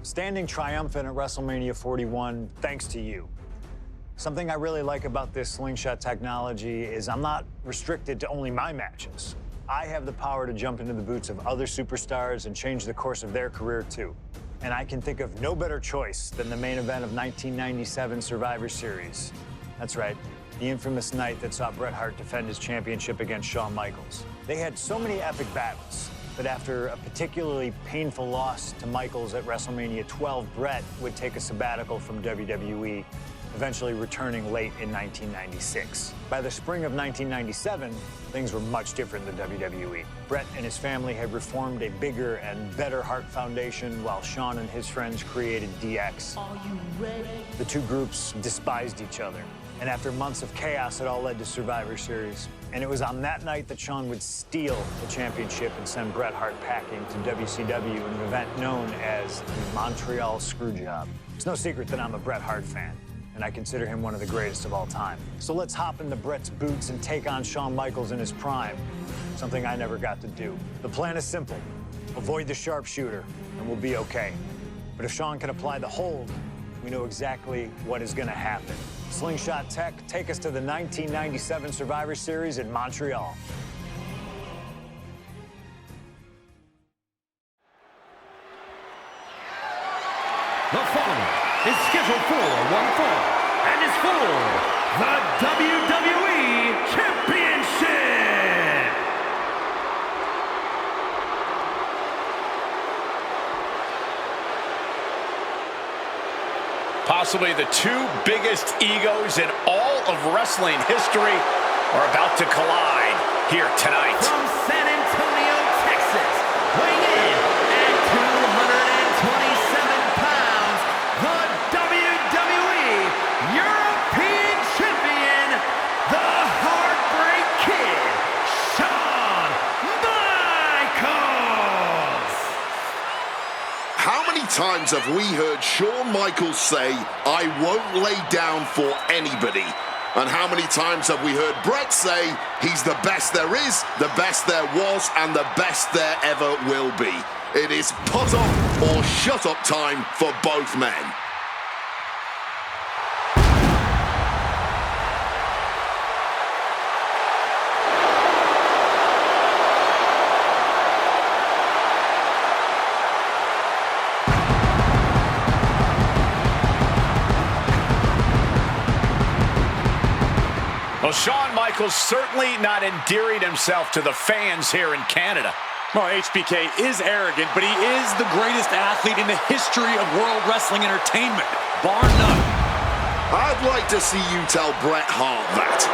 standing triumphant at WrestleMania 41 thanks to you. Something I really like about this slingshot technology is I'm not restricted to only my matches. I have the power to jump into the boots of other superstars and change the course of their career too. And I can think of no better choice than the main event of 1997 Survivor Series. That's right, the infamous night that saw Bret Hart defend his championship against Shawn Michaels. They had so many epic battles, but after a particularly painful loss to Michaels at WrestleMania 12, Bret would take a sabbatical from WWE, eventually returning late in 1996. By the spring of 1997, things were much different than WWE. Bret and his family had reformed a bigger and better Hart Foundation, while Shawn and his friends created DX. Are you ready? The two groups despised each other, and after months of chaos, it all led to Survivor Series. And it was on that night that Shawn would steal the championship and send Bret Hart packing to WCW in an event known as the Montreal Screwjob. It's no secret that I'm a Bret Hart fan, and I consider him one of the greatest of all time. So let's hop into Bret's boots and take on Shawn Michaels in his prime, something I never got to do. The plan is simple. Avoid the sharpshooter, and we'll be okay. But if Shawn can apply the hold, we know exactly what is gonna happen. Slingshot Tech, take us to the 1997 Survivor Series in Montreal. The following is scheduled for one fall and is for the WWE Championship. Possibly the two biggest egos in all of wrestling history are about to collide here tonight. From San Antonio, Texas, weighing in at 227 pounds, the WWE European Champion, the Heartbreak Kid, Shawn Michaels. How many times have we heard Shawn Michaels say, "I won't lay down for anybody"? And how many times have we heard Bret say, he's the best there is, the best there was, and the best there ever will be? It is put up or shut up time for both men. Well, Shawn Michaels certainly not endearing himself to the fans here in Canada. Well, HBK is arrogant, but he is the greatest athlete in the history of World Wrestling Entertainment, bar none. I'd like to see you tell Bret Hart that.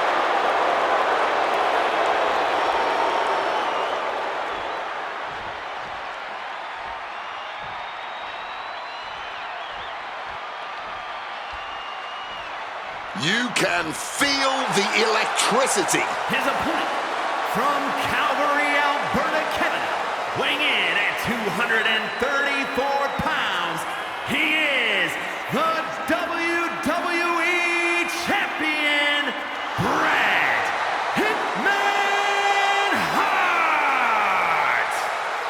You can feel the electricity. His opponent from Calgary, Alberta, Canada, weighing in at 234 pounds, he is the WWE Champion, Bret Hitman Hart!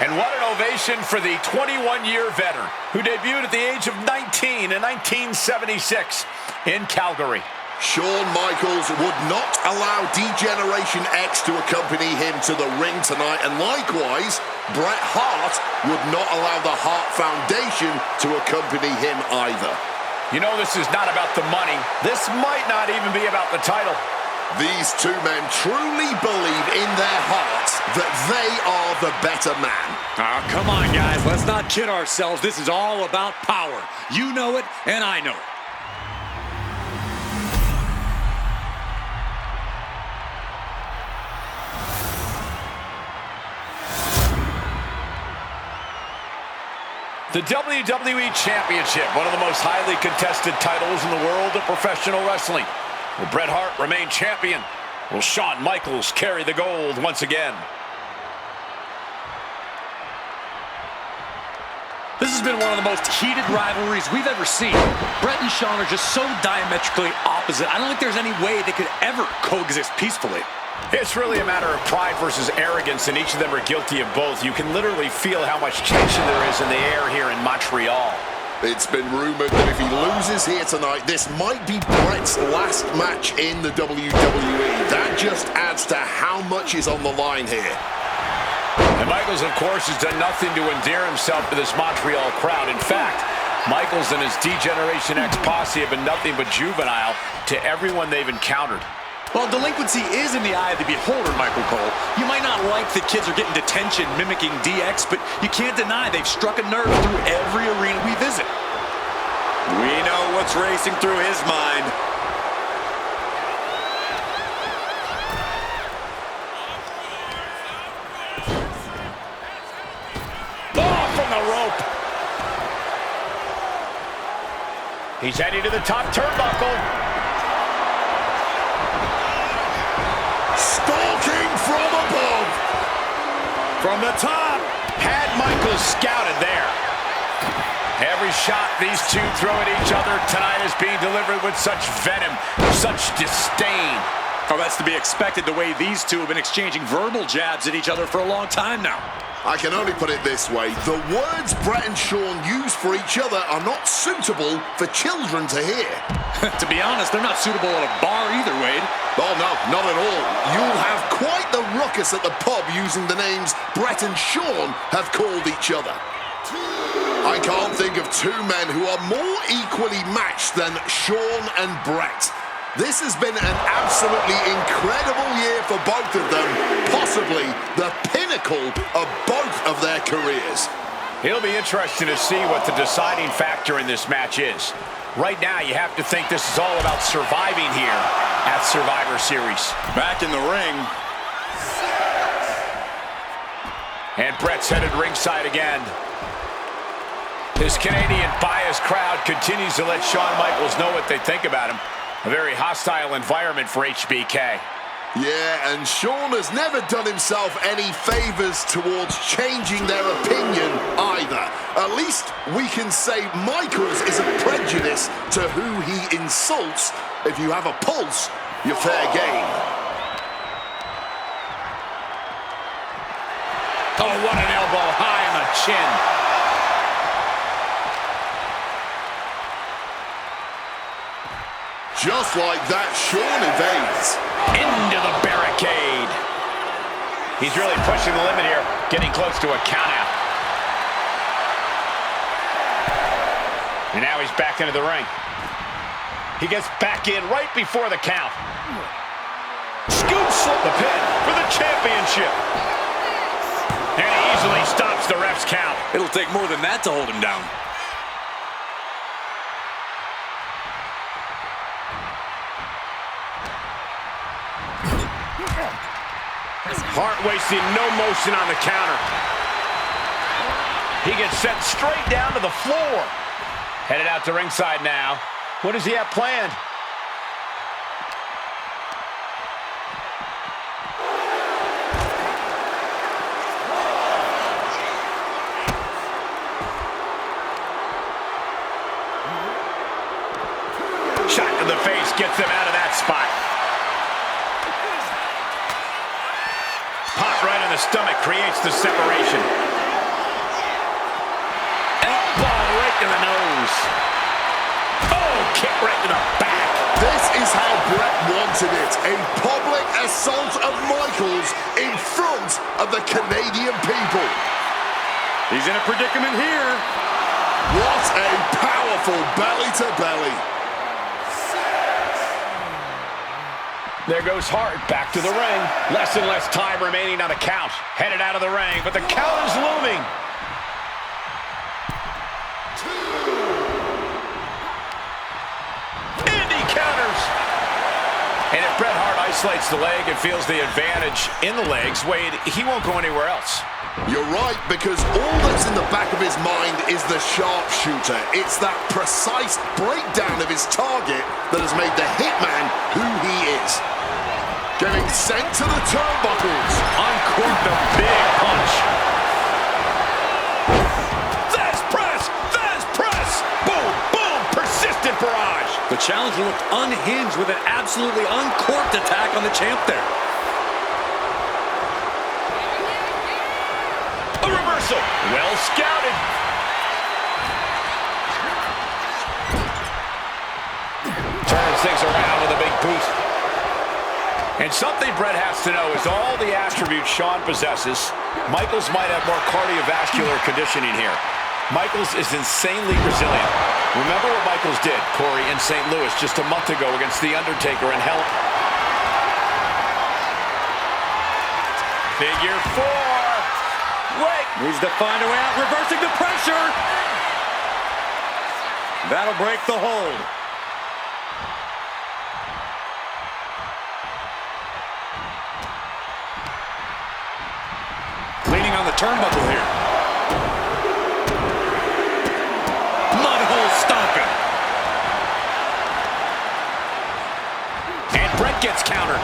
And what an ovation for the 21-year veteran who debuted at the age of 19 in 1976 in Calgary. Shawn Michaels would not allow D-Generation X to accompany him to the ring tonight, and likewise, Bret Hart would not allow the Hart Foundation to accompany him either. You know, this is not about the money. This might not even be about the title. These two men truly believe in their hearts that they are the better man. Oh, come on, guys. Let's not kid ourselves. This is all about power. You know it, and I know it. The WWE Championship, one of the most highly contested titles in the world of professional wrestling. Will Bret Hart remain champion? Will Shawn Michaels carry the gold once again? This has been one of the most heated rivalries we've ever seen. Bret and Shawn are just so diametrically opposite. I don't think there's any way they could ever coexist peacefully. It's really a matter of pride versus arrogance, and each of them are guilty of both. You can literally feel how much tension there is in the air here in Montreal. It's been rumored that if he loses here tonight, this might be Bret's last match in the WWE. That just adds to how much is on the line here. And Michaels, of course, has done nothing to endear himself to this Montreal crowd. In fact, Michaels and his D-Generation X posse have been nothing but juvenile to everyone they've encountered. Well, delinquency is in the eye of the beholder, Michael Cole. You might not like that kids are getting detention mimicking DX, but you can't deny they've struck a nerve through every arena we visit. We know what's racing through his mind. Oh, from the rope. He's heading to the top turnbuckle. Stalking from above. From the top. Had Michaels scouted there. Every shot these two throw at each other tonight is being delivered with such venom, such disdain. Oh, that's to be expected the way these two have been exchanging verbal jabs at each other for a long time now. I can only put it this way. The words Bret and Shawn use for each other are not suitable for children to hear. To be honest, they're not suitable at a bar either, Wade. Oh, no, not at all. You'll have quite the ruckus at the pub using the names Bret and Shawn have called each other. I can't think of two men who are more equally matched than Shawn and Bret. This has been an absolutely incredible year for both of them, possibly the pinnacle of both of their careers. It'll be interesting to see what the deciding factor in this match is. Right now, you have to think this is all about surviving here at Survivor Series. Back in the ring. And Bret's headed ringside again. This Canadian biased crowd continues to let Shawn Michaels know what they think about him. A very hostile environment for HBK. Yeah, and Shawn has never done himself any favors towards changing their opinion either. At least we can say Michaels isn't prejudiced to who he insults. If you have a pulse, you're fair game. Oh, what an elbow high on the chin. Just like that, Shawn evades. Into the barricade. He's really pushing the limit here, getting close to a countout. And now he's back into the ring. He gets back in right before the count. Scoop slip the pin for the championship. And he easily stops the ref's count. It'll take more than that to hold him down. Hart wasting no motion on the counter. He gets sent straight down to the floor. Headed out to ringside now. What does he have planned? Shot to the face gets him out of that spot. Pop right in the stomach creates the separation. Elbow right to the nose. Oh, kick right to the back. This is how Bret wanted it. A public assault of Michaels in front of the Canadian people. He's in a predicament here. What a powerful belly-to-belly. There goes Hart back to the ring. Less and less time remaining on the count. Headed out of the ring, but the count is looming. And he counters. And if Bret Hart isolates the leg and feels the advantage in the legs, Wade, he won't go anywhere else. You're right, because all that's in the back of his mind is the sharpshooter. It's that precise breakdown of his target that has made the Hitman who he is. Getting sent to the turnbuckles. Uncorked a big punch. There's press! There's press! Boom, boom, persistent barrage. The challenger looked unhinged with an absolutely uncorked attack on the champ there. A reversal. Well scouted. turns things around with a big boot. And something Bret has to know is all the attributes Shawn possesses, Michaels might have more cardiovascular conditioning here. Michaels is insanely resilient. Remember what Michaels did, Corey, in St. Louis just a month ago against The Undertaker and Hell. Figure 4. Wait. Needs to find a way out, reversing the pressure. That'll break the hold. Leaning on the turnbuckle here. Mudhole stomping. And Bret gets countered.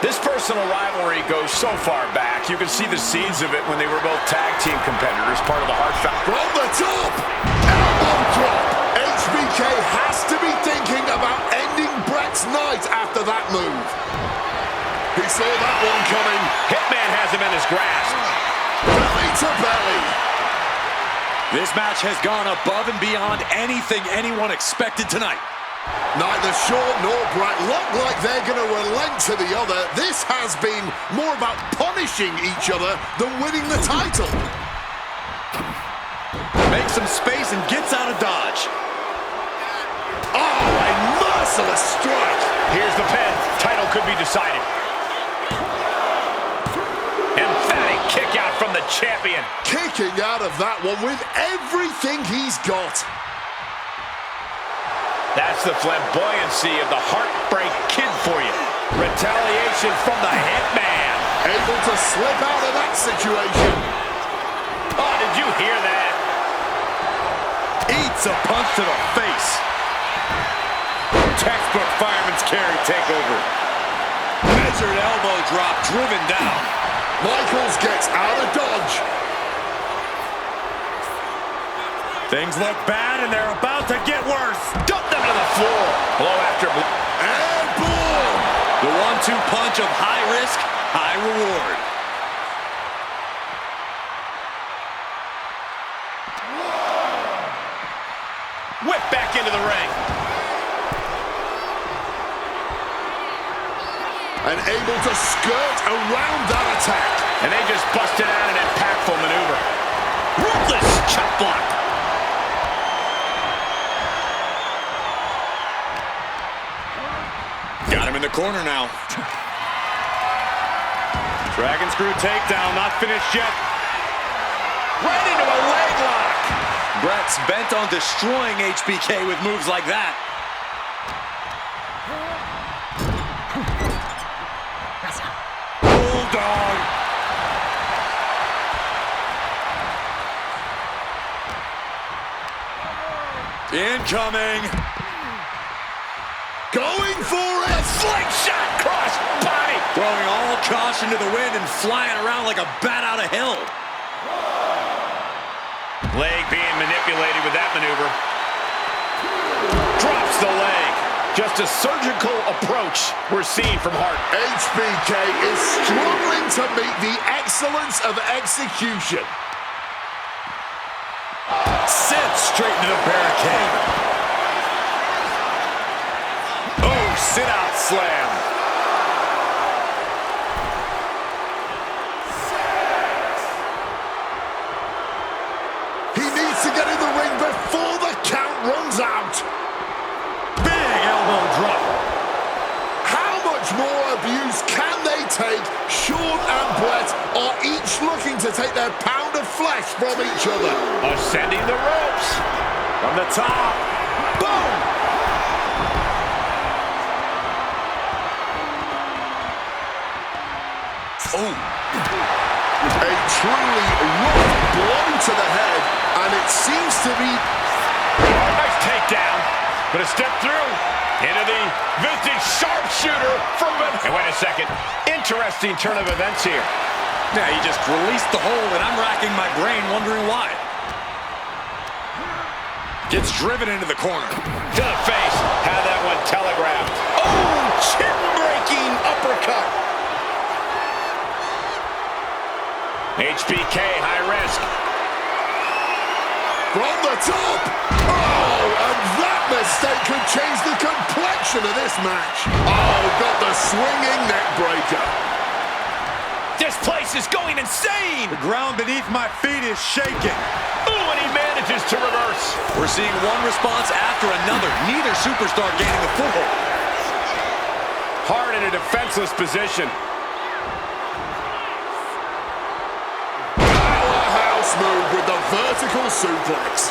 This personal rivalry goes so far back. You can see the seeds of it when they were both tag team competitors, part of the Hart family. From the top, elbow drop. HBK has to be thinking about ending Bret's night after that move. He saw that one coming. Hitman has him in his grasp. Belly to belly. This match has gone above and beyond anything anyone expected tonight. Neither Shawn nor Bret look like they're going to relent to the other. This has been more about punishing each other than winning the title. Makes some space and gets out of dodge. Oh, a merciless strike. Here's the pin. Title could be decided. Emphatic kick out from the champion. Kicking out of that one with everything he's got. That's the flamboyancy of the Heartbreak Kid for you. Retaliation from the Hitman. Able to slip out of that situation. Oh, did you hear that? Eats a punch to the face. Textbook fireman's carry takeover. Measured elbow drop driven down. Michaels gets out of dodge. Things look bad and they're about to get worse. Dump them to the floor. Blow after blow. And boom! The 1-2 punch of high risk, high reward. Whip back into the ring. And able to skirt around that attack. And they just busted out an impactful maneuver. Ruthless chop block. Got him in the corner now. Dragon screw takedown, not finished yet. Right into a leg lock. Bret's bent on destroying HBK with moves like that. Bulldog. Incoming. Going for it. Slingshot cross body. Throwing all caution to the wind and flying around like a bat out of hell. Leg being manipulated with that maneuver. Drops the leg. Just a surgical approach we're seeing from Hart. HBK is struggling to meet the excellence of execution. Sent straight into the barricade. Oh, sit-out slam. He needs to get in the ring before the count runs out. Big elbow drop. How much more abuse can they take? Shawn and Bret are each looking to take their pound of flesh from each other. Ascending the ropes. From the top. Boom! Oh. A truly rough blow to the head, and it seems to be... Nice takedown, but a step through into the vintage sharpshooter from... And wait a second, interesting turn of events here. Yeah, he just released the hold, and I'm racking my brain wondering why. Gets driven into the corner. To the face, had that one telegraphed. Oh, chin-breaking uppercut. HBK, high risk. From the top! Oh, and that mistake could change the complexion of this match. Oh, got the swinging neck breaker. This place is going insane! The ground beneath my feet is shaking. Ooh, and he manages to reverse. We're seeing one response after another. Neither superstar gaining a foothold. Hart in a defenseless position. Powerhouse move with the vertical suplex.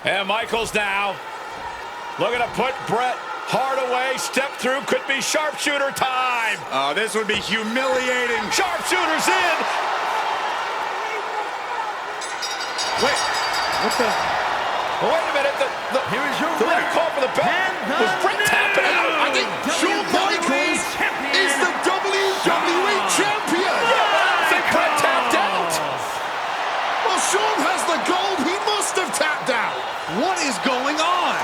And Michaels now looking to put Bret Hart away. Step through, could be sharpshooter time. Oh, this would be humiliating. Sharpshooter's in. Wait, what the? Well, wait a minute. Here is your the red winner, call for the belt. and Was Bret tapping out? I think Shawn Michaels is the WWE champion. I think Bret tapped out. Well, Shawn has the gold. He must have tapped out. What is going on?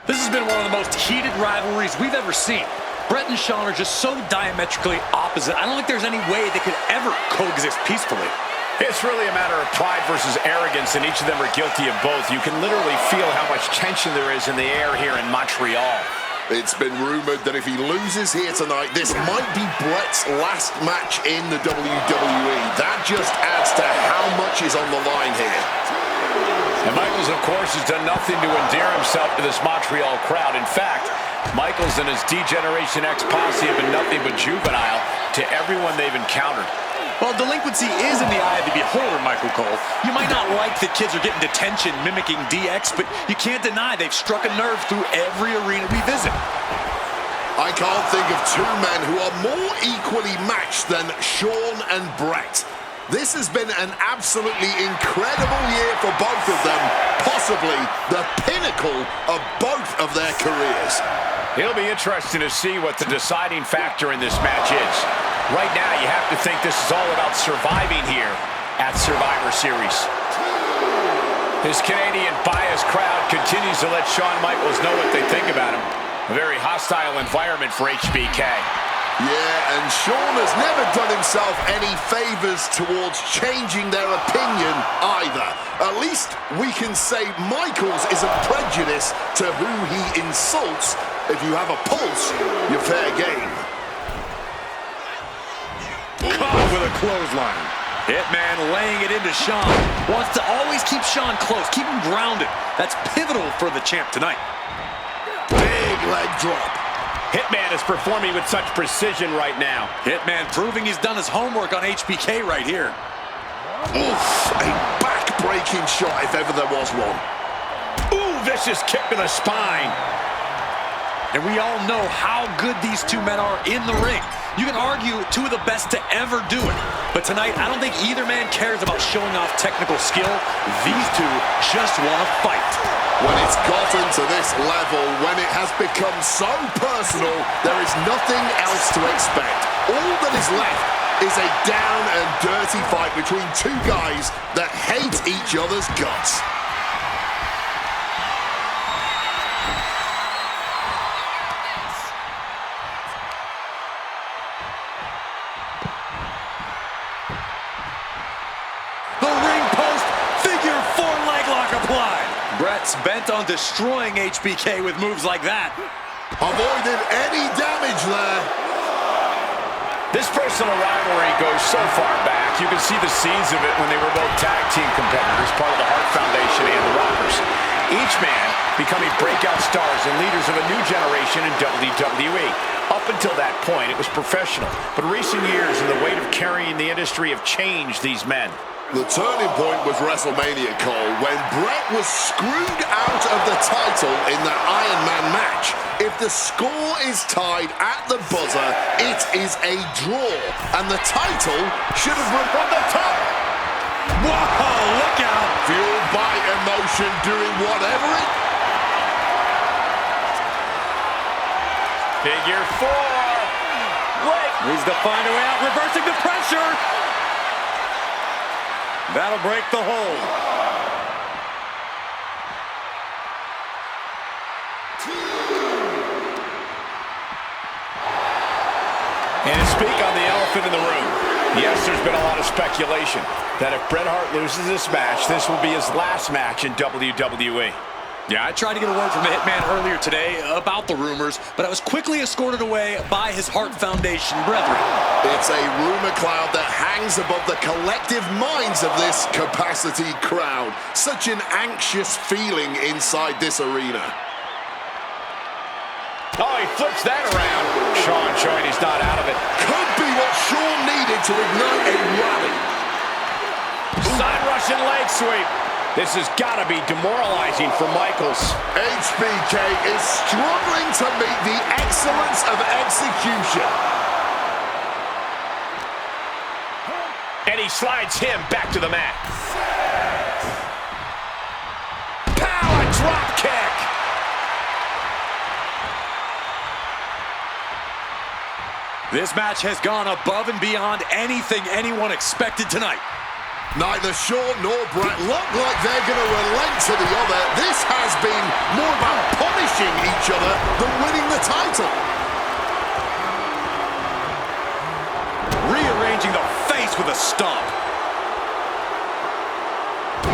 This has been one of the most heated rivalries we've ever seen. Bret and Shawn are just so diametrically opposite. I don't think there's any way they could ever coexist peacefully. It's really a matter of pride versus arrogance, and each of them are guilty of both. You can literally feel how much tension there is in the air here in Montreal. It's been rumored that if he loses here tonight, this might be Bret's last match in the WWE. That just adds to how much is on the line here. And Michaels, of course, has done nothing to endear himself to this Montreal crowd. In fact, Michaels and his D-Generation X posse have been nothing but juvenile to everyone they've encountered. Well, delinquency is in the eye of the beholder, Michael Cole. You might not like that kids are getting detention mimicking DX, but you can't deny they've struck a nerve through every arena we visit. I can't think of two men who are more equally matched than Shawn and Bret. This has been an absolutely incredible year for both of them, possibly the pinnacle of both of their careers. It'll be interesting to see what the deciding factor in this match is. Right now, you have to think this is all about surviving here at Survivor Series. His Canadian biased crowd continues to let Shawn Michaels know what they think about him. A very hostile environment for HBK. Yeah, and Shawn has never done himself any favors towards changing their opinion either. At least we can say Michaels isn't prejudiced to who he insults. If you have a pulse, you're fair game. Caught with a clothesline. Hitman laying it into Shawn. Wants to always keep Shawn close, keep him grounded. That's pivotal for the champ tonight. Big leg drop. Hitman is performing with such precision right now. Hitman proving he's done his homework on HBK right here. Oof, a back-breaking shot if ever there was one. Ooh, vicious kick to the spine. And we all know how good these two men are in the ring. You can argue two of the best to ever do it. But tonight, I don't think either man cares about showing off technical skill. These two just want to fight. When it's gotten to this level, when it has become so personal, there is nothing else to expect. All that is left is a down and dirty fight between two guys that hate each other's guts. Bret's bent on destroying HBK with moves like that. Avoided any damage there. This personal rivalry goes so far back. You can see the seeds of it when they were both tag team competitors, part of the Hart Foundation and the Rockers. Each man becoming breakout stars and leaders of a new generation in WWE. Up until that point, it was professional. But recent years and the weight of carrying the industry have changed these men. The turning point was WrestleMania, Cole, when Bret was screwed out of the title in that Iron Man match. If the score is tied at the buzzer, it is a draw, and the title should have run from the top. Whoa, look out! Fury motion doing whatever it... Figure 4. Wait. Needs to find a way out, reversing the pressure. That'll break the hold. And to speak on the elephant in the room, yes, there's been a lot of speculation that if Bret Hart loses this match, this will be his last match in WWE. Yeah, I tried to get a word from the Hitman earlier today about the rumors, but I was quickly escorted away by his Hart Foundation brethren. It's a rumor cloud that hangs above the collective minds of this capacity crowd. Such an anxious feeling inside this arena. Oh, he flips that around. Shawn showing he's not out of it. Could be what Shawn needed to ignite a rally. Side Russian leg sweep. This has got to be demoralizing for Michaels. HBK is struggling to meet the excellence of execution. And he slides him back to the mat. Power drop kick. This match has gone above and beyond anything anyone expected tonight. Neither Shawn nor Bret look like they're going to relent to the other. This has been more about punishing each other than winning the title. Rearranging the face with a stomp.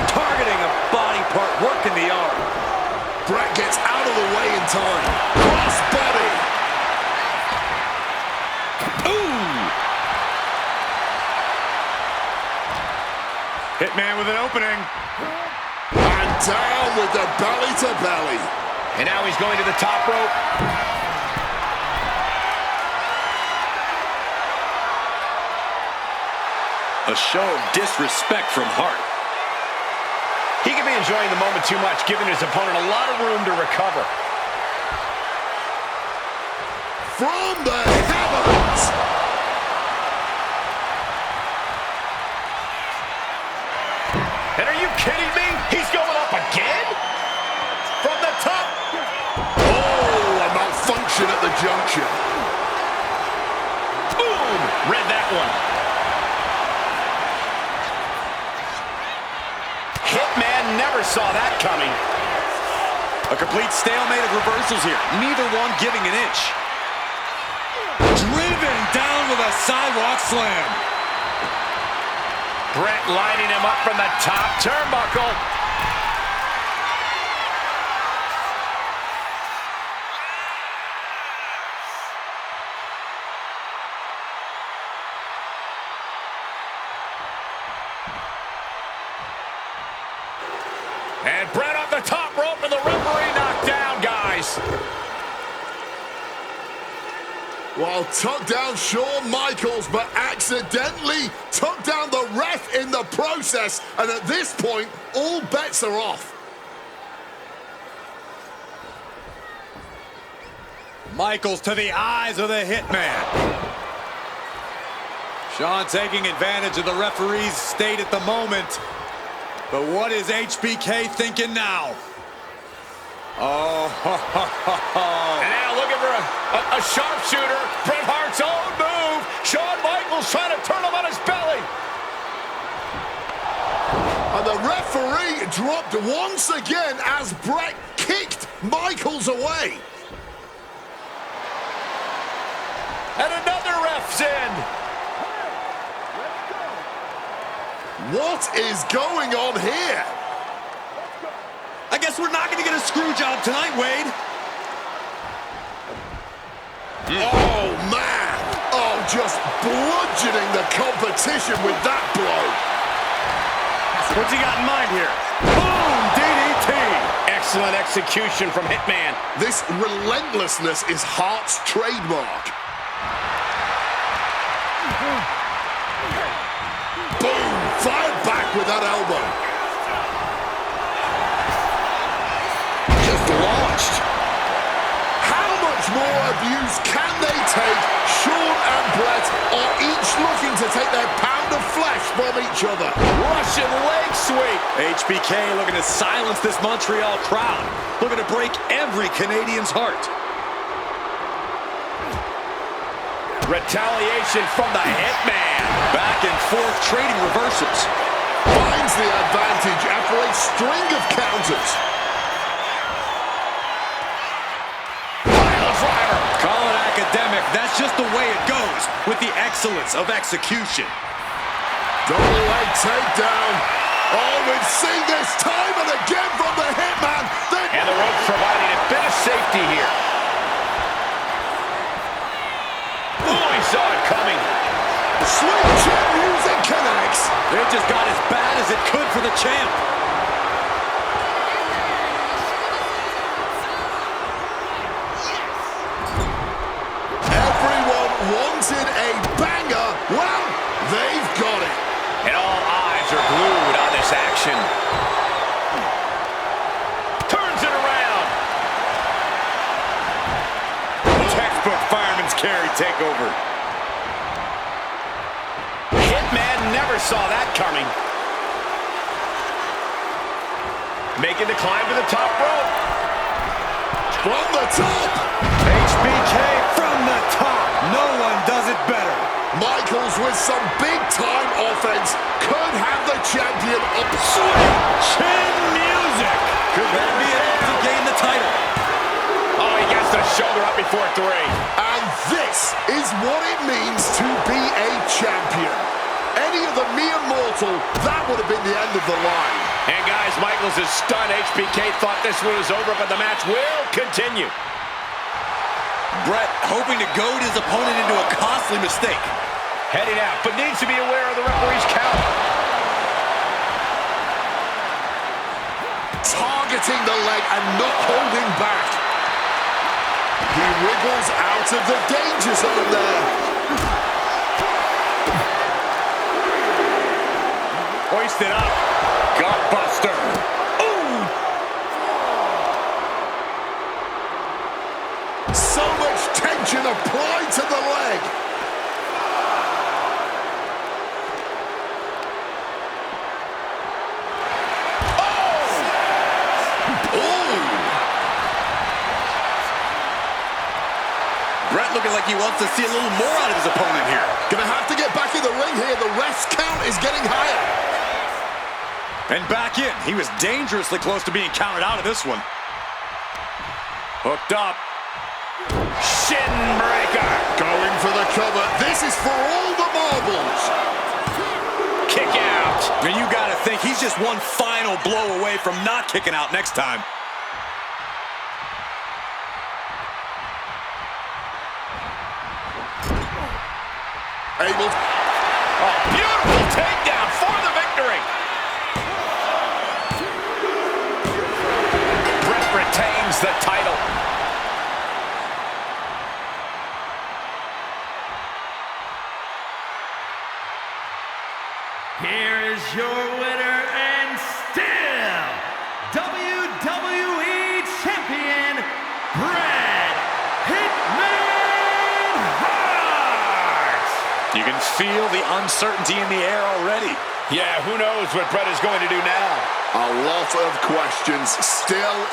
Targeting a body part, working the arm. Bret gets out of the way in time. Cross body. Ooh! Hitman with an opening. And down with the belly to belly. And now he's going to the top rope. A show of disrespect from Hart. He could be enjoying the moment too much, giving his opponent a lot of room to recover. From the heavens. And are you kidding me? He's going up again? From the top. Oh, a malfunction at the junction. Boom! Read that one. Hitman never saw that coming. A complete stalemate of reversals here. Neither one giving an inch. Driven down with a sidewalk slam. Bret lining him up from the top turnbuckle. And Bret off the top rope and the referee knocked down, guys. Well, took down Shawn Michaels, but accidentally took down the ref in the process. And at this point, all bets are off. Michaels to the eyes of the Hitman. Shawn taking advantage of the referee's state at the moment. But what is HBK thinking now? Oh, And now looking for a sharpshooter. Bret Hart's own move. Shawn Michaels trying to turn him on his belly. And the referee dropped once again as Bret kicked Michaels away. And another ref's in. What is going on here? I guess we're not going to get a screw job tonight, Wade. Oh, man. Oh, just bludgeoning the competition with that blow. What's he got in mind here? Boom! DDT! Excellent execution from Hitman. This relentlessness is Hart's trademark. Boom! Fired back with that elbow. Just launched. How much more abuse can they take? Shawn and Bret are each looking to take their pound of flesh from each other. Russian leg sweep. sweep. HBK looking to silence this Montreal crowd. Looking to break every Canadian's heart. Retaliation from the Hitman. Back and forth trading reversals. Finds the advantage after a string of counters. Call it academic. That's just the way it goes with the excellence of execution. Double leg takedown. Oh, we've seen this time and again from the Hitman. And the rope providing a bit of safety here. Oh, he saw it coming. Sweet chin music connects. It just got as bad as it could for the champ. Everyone wanted a banger. Well, they've got it. And all eyes are glued on this action. Turns it around. Textbook fireman's carry takeover. Hitman never saw that coming. Making the climb to the top rope. From the top. HBK from the top. No one does it better. Michaels with some big-time offense could have the champion up. Sweet chin music. Could that be enough to gain the title? Oh, he gets the shoulder up before 3. And this is what it means to be a champion. Any of the mere mortal, that would have been the end of the line. And guys, Michaels is stunned. HBK thought this one was over, but the match will continue. Bret hoping to goad his opponent into a costly mistake. Heading out, but needs to be aware of the referee's count. Targeting the leg and not holding back. He wriggles out of the danger zone there. Hoisted up. Gutbuster. Ooh! So much tension applied to the leg. Bret looking like he wants to see a little more out of his opponent here. Gonna have to get back in the ring here. The ref's count is getting higher. And back in. He was dangerously close to being counted out of this one. Hooked up. Shin breaker. Going for the cover. This is for all the marbles. Kick out. And you gotta think he's just one final blow away from not kicking out next time. Able. Oh, beautiful takedown for the victory. Bret retains the title. Here is your winner and still WWE Champion, Bret Hitman Hart! You can feel the uncertainty in the air already. Yeah, who knows what Bret is going to do now? A lot of questions still